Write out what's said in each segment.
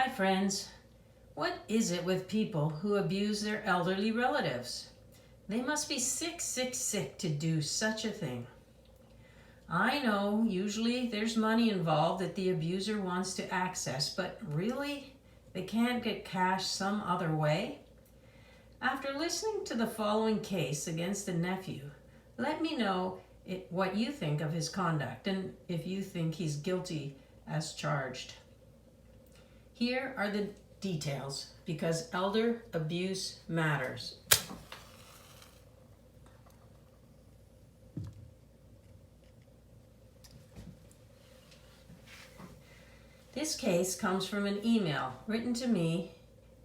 Hi friends. What is it with people who abuse their elderly relatives? They must be sick to do such a thing. I know usually there's money involved that the abuser wants to access, but really? They can't get cash some other way? After listening to the following case against the nephew, let me know what you think of his conduct and if you think he's guilty as charged. Here are the details, because elder abuse matters. This case comes from an email written to me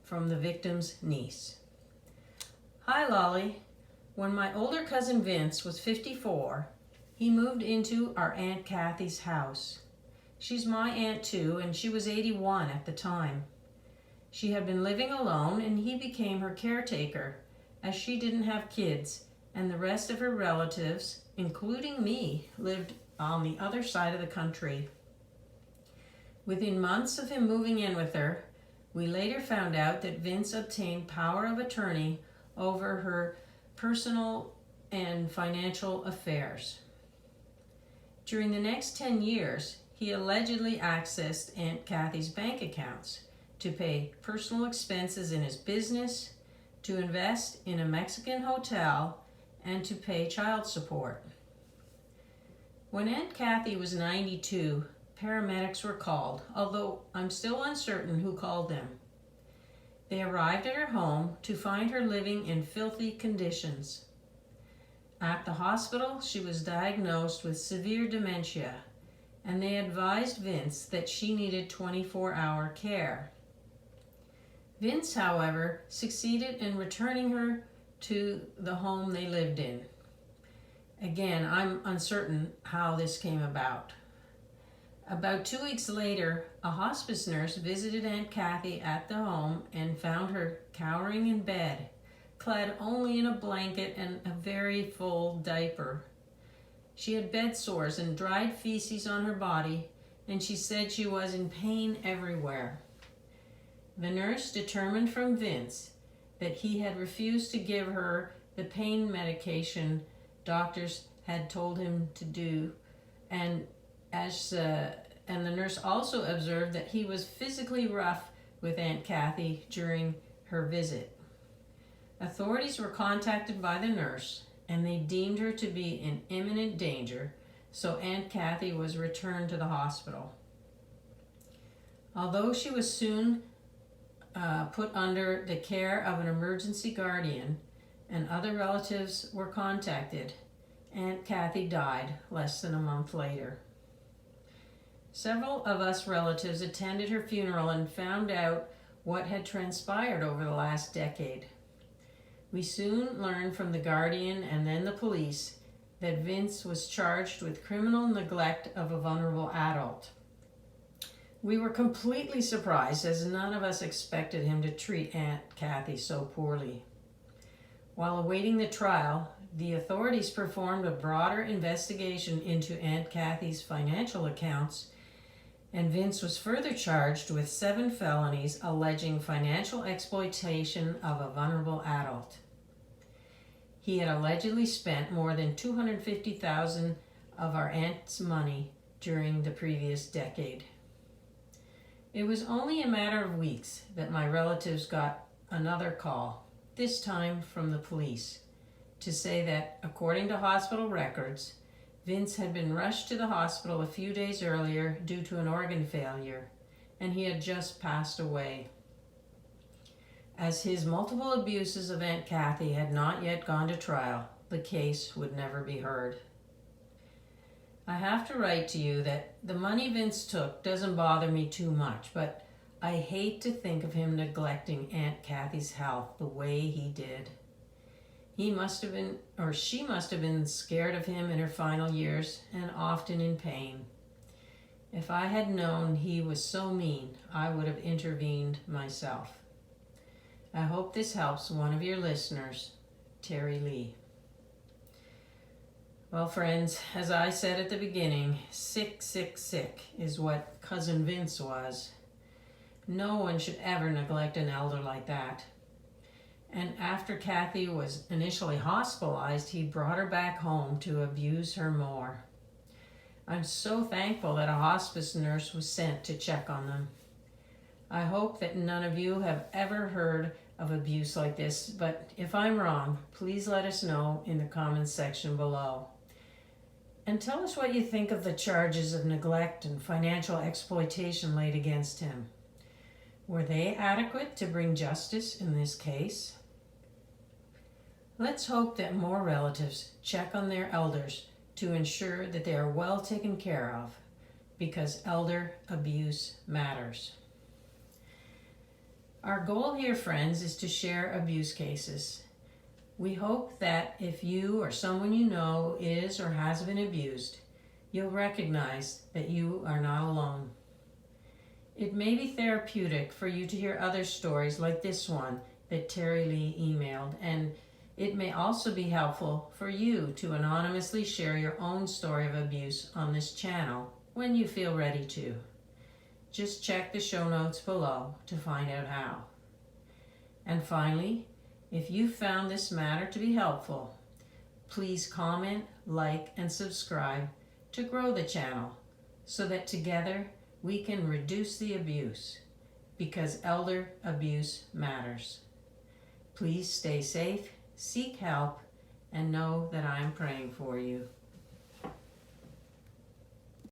from the victim's niece. Hi Lolli. When my older cousin Vince was 54, he moved into our Aunt Kathy's house. She's my aunt too, and she was 81 at the time. She had been living alone, and he became her caretaker, as she didn't have kids, and the rest of her relatives, including me, lived on the other side of the country. Within months of him moving in with her, we later found out that Vince obtained power of attorney over her personal and financial affairs. During the next 10 years, he allegedly accessed Aunt Kathy's bank accounts to pay personal expenses in his business, to invest in a Mexican hotel, and to pay child support. When Aunt Kathy was 92, paramedics were called, although I'm still uncertain who called them. They arrived at her home to find her living in filthy conditions. At the hospital, she was diagnosed with severe dementia, and they advised Vince that she needed 24-hour care. Vince, however, succeeded in returning her to the home they lived in. Again, I'm uncertain how this came about. About 2 weeks later, a hospice nurse visited Aunt Kathy at the home and found her cowering in bed, clad only in a blanket and a very full diaper. She had bed sores and dried feces on her body, and she said she was in pain everywhere. The nurse determined from Vince that he had refused to give her the pain medication doctors had told him to do, and the nurse also observed that he was physically rough with Aunt Kathy during her visit. Authorities were contacted by the nurse, and they deemed her to be in imminent danger, so Aunt Kathy was returned to the hospital. Although she was soon put under the care of an emergency guardian and other relatives were contacted, Aunt Kathy died less than a month later. Several of us relatives attended her funeral and found out what had transpired over the last decade. We soon learned from the guardian and then the police that Vince was charged with criminal neglect of a vulnerable adult. We were completely surprised, as none of us expected him to treat Aunt Kathy so poorly. While awaiting the trial, the authorities performed a broader investigation into Aunt Kathy's financial accounts, and Vince was further charged with 7 felonies alleging financial exploitation of a vulnerable adult. He had allegedly spent more than $250,000 of our aunt's money during the previous decade. It was only a matter of weeks that my relatives got another call, this time from the police, to say that, according to hospital records, Vince had been rushed to the hospital a few days earlier due to an organ failure, and he had just passed away. As his multiple abuses of Aunt Kathy had not yet gone to trial, the case would never be heard. I have to write to you that the money Vince took doesn't bother me too much, but I hate to think of him neglecting Aunt Kathy's health the way he did. She must have been scared of him in her final years and often in pain. If I had known he was so mean, I would have intervened myself. I hope this helps one of your listeners, Terry Lee. Well, friends, as I said at the beginning, sick is what Cousin Vince was. No one should ever neglect an elder like that. And after Kathy was initially hospitalized, he brought her back home to abuse her more. I'm so thankful that a hospice nurse was sent to check on them. I hope that none of you have ever heard of abuse like this, but if I'm wrong, please let us know in the comments section below. And tell us what you think of the charges of neglect and financial exploitation laid against him. Were they adequate to bring justice in this case? Let's hope that more relatives check on their elders to ensure that they are well taken care of, because elder abuse matters. Our goal here, friends, is to share abuse cases. We hope that if you or someone you know is or has been abused, you'll recognize that you are not alone. It may be therapeutic for you to hear other stories like this one that Terry Lee emailed, and it may also be helpful for you to anonymously share your own story of abuse on this channel when you feel ready to. Just check the show notes below to find out how. And finally, if you found this matter to be helpful, please comment, like, and subscribe to grow the channel so that together we can reduce the abuse, because elder abuse matters. Please stay safe, seek help, and know that I am praying for you.